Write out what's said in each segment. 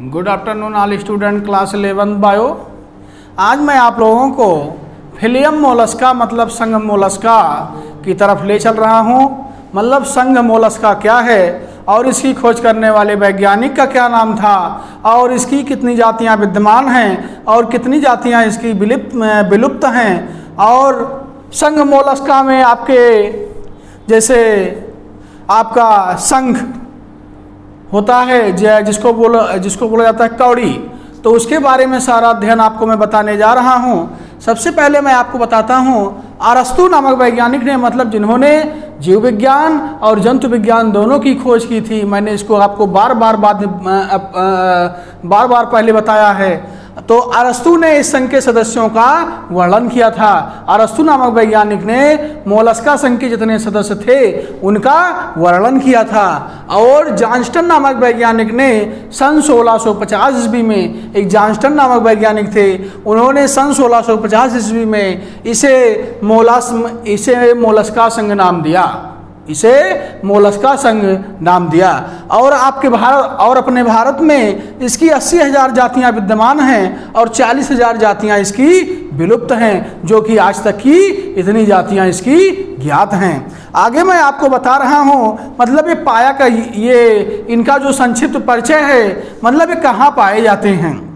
Good afternoon all student class 11 bio. आज मैं आप लोगों को फिलियम मोलस्का मतलब संघ मोलस्का की तरफ ले चल रहा हूँ। मतलब संघ मोलस्का क्या है और इसकी खोज करने वाले वैज्ञानिक का क्या नाम था और इसकी कितनी जातियाँ विद्यमान हैं और कितनी जातियाँ इसकी विलुप्त हैं। और संघ मोलस्का में आपके जैसे आपका संघ होता है जिसको बोला जाता है कौड़ी, तो उसके बारे में सारा अध्ययन आपको मैं बताने जा रहा हूँ। सबसे पहले मैं आपको बताता हूँ अरस्तु नामक वैज्ञानिक ने मतलब जिन्होंने जीव विज्ञान और जंतु विज्ञान दोनों की खोज की थी। मैंने इसको आपको बार बार पहले बताया है। तो अरस्तु ने इस संघ के सदस्यों का वर्णन किया था। अरस्तु नामक वैज्ञानिक ने मोलस्का संघ के जितने सदस्य थे उनका वर्णन किया था। और जॉन्स्टन नामक वैज्ञानिक ने सन 1650 ईस्वी में, एक जॉन्स्टन नामक वैज्ञानिक थे, उन्होंने सन 1650 ईस्वी में इसे मोलस्का संघ नाम दिया। इसे मोलस्का संघ नाम दिया। और अपने भारत में इसकी 80,000 जातियां विद्यमान हैं और 40,000 जातियां इसकी विलुप्त हैं, जो कि आज तक की इतनी जातियां इसकी ज्ञात हैं। आगे मैं आपको बता रहा हूं मतलब ये इनका जो संक्षिप्त परिचय है, मतलब ये कहाँ पाए जाते हैं।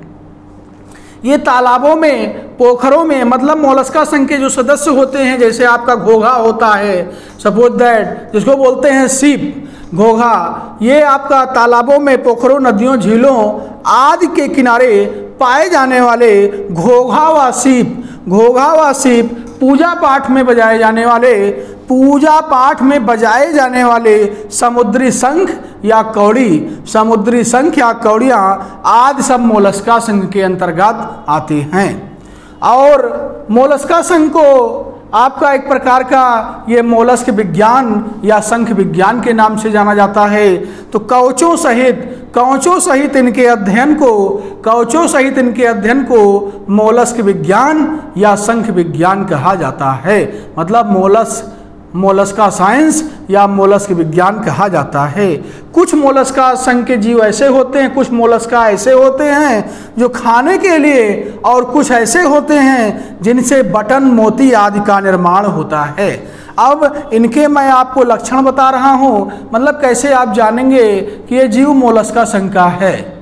ये तालाबों में, पोखरों में, मतलब मोलस्का संघ के जो सदस्य होते हैं, जैसे आपका घोघा होता है, सपोज दैट, जिसको बोलते हैं सीप, घोघा, ये आपका तालाबों में, पोखरों, नदियों, झीलों आदि के किनारे पाए जाने वाले घोघा व सीप पूजा पाठ में बजाए जाने वाले समुद्री शंख या कौड़ियाँ आदि सब मोलस्का संघ के अंतर्गत आते हैं। और मोलस्का संघ को आपका एक प्रकार का ये मोलस्क विज्ञान या शंख विज्ञान के नाम से जाना जाता है। तो कवचों सहित इनके अध्ययन को मोलस्क विज्ञान या शंख विज्ञान कहा जाता है। मतलब मोलस्का साइंस या मोलस्क विज्ञान कहा जाता है। कुछ मोलस्का संघ के जीव ऐसे होते हैं, कुछ मोलस्का ऐसे होते हैं जो खाने के लिए, और कुछ ऐसे होते हैं जिनसे बटन, मोती आदि का निर्माण होता है। अब इनके मैं आपको लक्षण बता रहा हूँ, मतलब कैसे आप जानेंगे कि ये जीव मोलस्का संघ का है।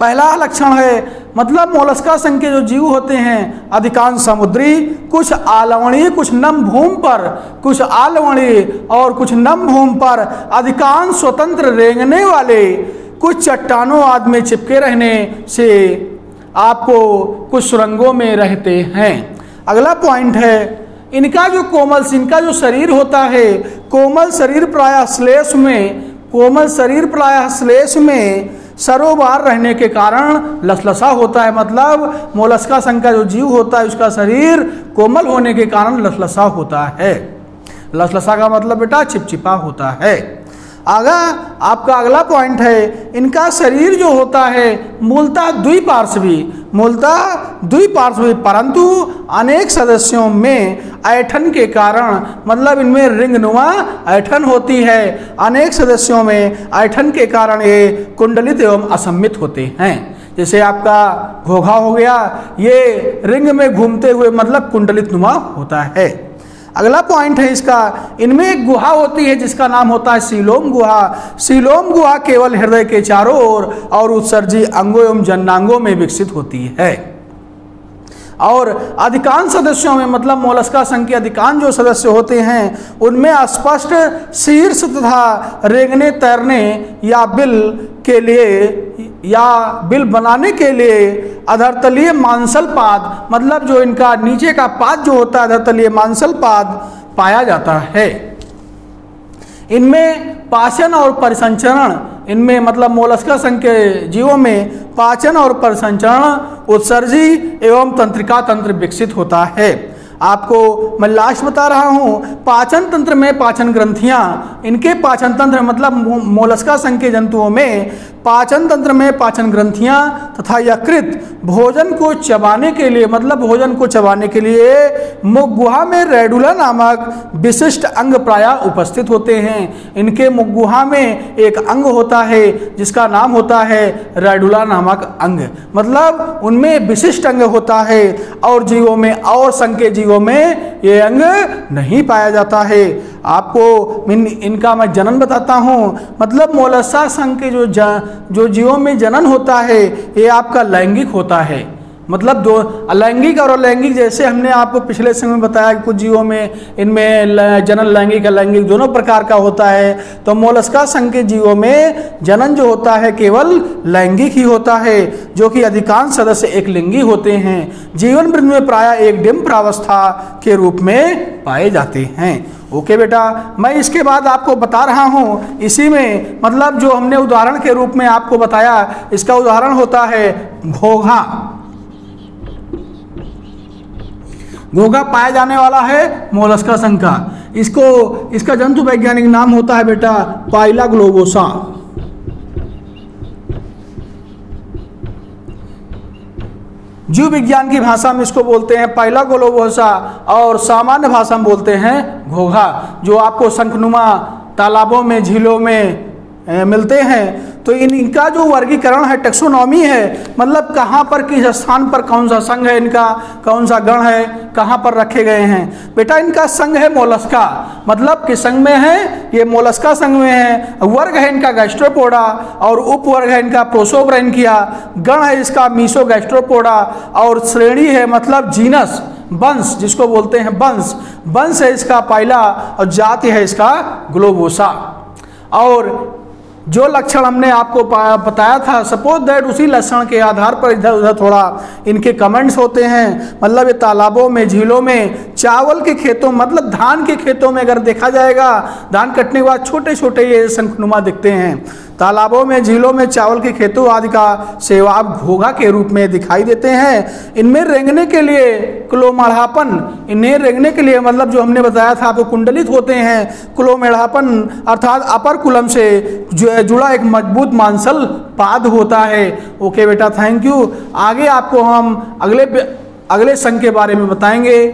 पहला लक्षण है मतलब मोलस्का संघ के जो जीव होते हैं अधिकांश समुद्री, कुछ आलवणीय, कुछ नम भूमि पर, कुछ आलवणीय और कुछ नम भूमि पर, अधिकांश स्वतंत्र रेंगने वाले, कुछ चट्टानों आदि में चिपके रहने से आपको कुछ सुरंगों में रहते हैं। अगला पॉइंट है इनका जो शरीर होता है, कोमल शरीर प्रायः श्लेष में सरोबार रहने के कारण लसलसा होता है। मतलब मोलस्का संघ का जो जीव होता है उसका शरीर कोमल होने के कारण लसलसा होता है। लसलसा का मतलब बेटा चिपचिपा होता है। आपका अगला पॉइंट है इनका शरीर जो होता है मूलतः द्विपार्श्वी, परंतु अनेक सदस्यों में ऐठन के कारण, मतलब इनमें रिंगनुमा ऐठन होती है। अनेक सदस्यों में ऐठन के कारण ये कुंडलित एवं असम्मित होते हैं। जैसे आपका घोघा हो गया, ये रिंग में घूमते हुए मतलब कुंडलित नुमा होता है। अगला पॉइंट है इसका, इनमें एक गुहा होती है जिसका नाम होता है सीलोम गुहा केवल हृदय के चारों ओर और उत्सर्जी अंगों एवं जननांगों में विकसित होती है। और अधिकांश सदस्यों में, मतलब मोलस्का संघ के अधिकांश जो सदस्य होते हैं उनमें स्पष्ट शीर्ष तथा रेंगने, तैरने या बिल बनाने के लिए अधरतलीय मांसल पाद, मतलब जो इनका नीचे का पाद जो होता है अधरतलीय मांसल पाद पाया जाता है। इनमें पाचन और परिसंचरण, इनमें मतलब मोलस्का संघ के जीवों में पाचन और परिसंचरण, उत्सर्जी एवं तंत्रिका तंत्र विकसित होता है। आपको मैं लास्ट बता रहा हूं, पाचन तंत्र में पाचन ग्रंथियां, इनके पाचन तंत्र मतलब मोलस्का संघ के जंतुओं में पाचन तंत्र में पाचन ग्रंथियां तथा यकृत भोजन को चबाने के लिए मतलब भोजन को चबाने के लिए मुख गुहा में रेडुला नामक विशिष्ट अंग प्रायः उपस्थित होते हैं। इनके मुख गुहा में एक अंग होता है जिसका नाम होता है रेडुला नामक अंग, मतलब उनमें विशिष्ट अंग होता है और जीवों में और संघ के जीवों में ये अंग नहीं पाया जाता है। आपको इनका मैं जनन बताता हूँ, मतलब मोलस्का संघ के जो जीवों में जनन होता है ये आपका लैंगिक होता है, मतलब दो अलैंगिक और अलैंगिक, जैसे हमने आपको पिछले समय में बताया कि कुछ जीवों में इनमें जनन लैंगिक अलैंगिक दोनों प्रकार का होता है, तो मोलस्का संघ के जीवों में जनन जो होता है केवल लैंगिक ही होता है, जो कि अधिकांश सदस्य एक लिंगी होते हैं। जीवन वृत्त में प्रायः एक डिंब प्रावस्था के रूप में पाए जाते हैं। ओके बेटा, मैं इसके बाद आपको बता रहा हूं, इसी में मतलब जो हमने उदाहरण के रूप में आपको बताया, इसका उदाहरण होता है घोघा। घोघा पाया जाने वाला है मोलस्का संघ का। इसका जंतु वैज्ञानिक नाम होता है बेटा पाइला ग्लोबोसा। जीव विज्ञान की भाषा में इसको बोलते हैं पाइला ग्लोबोसा और सामान्य भाषा में बोलते हैं घोघा, जो आपको शंखनुमा तालाबों में झीलों में मिलते हैं। तो इनका जो वर्गीकरण है टेक्सोनॉमी है, मतलब कहाँ पर किस स्थान पर कौन सा संघ है, इनका कौन सा गण है, कहाँ पर रखे गए हैं। बेटा इनका संघ है मोलस्का, मतलब किस संघ में है, ये मोलस्का संघ में है। वर्ग है इनका गैस्ट्रोपोडा और उपवर्ग है इनका प्रोसोब्रैंकिया। गण है इसका मीसोगैस्ट्रोपोडा और श्रेणी है मतलब जीनस वंश जिसको बोलते हैं वंश है इसका पाइला और जाति है इसका ग्लोबोसा। और जो लक्षण हमने आपको बताया था, सपोज दैट उसी लक्षण के आधार पर इधर उधर थोड़ा इनके कमेंट्स होते हैं। मतलब ये तालाबों में झीलों में चावल के खेतों मतलब धान के खेतों में अगर देखा जाएगा, धान कटने के बाद छोटे छोटे ये शंखनुमा दिखते हैं। तालाबों में झीलों में चावल के खेतों आदि का सेवाब घोघा के रूप में दिखाई देते हैं। इनमें रेंगने के लिए क्लोमेढ़ापन, इन्हें रेंगने के लिए मतलब जो हमने बताया था आपको कुंडलित होते हैं। क्लोमेढ़ापन अर्थात अपर कुलम से जुड़ा एक मजबूत मांसल पाद होता है। ओके बेटा, थैंक यू। आगे आपको हम अगले संघ के बारे में बताएंगे।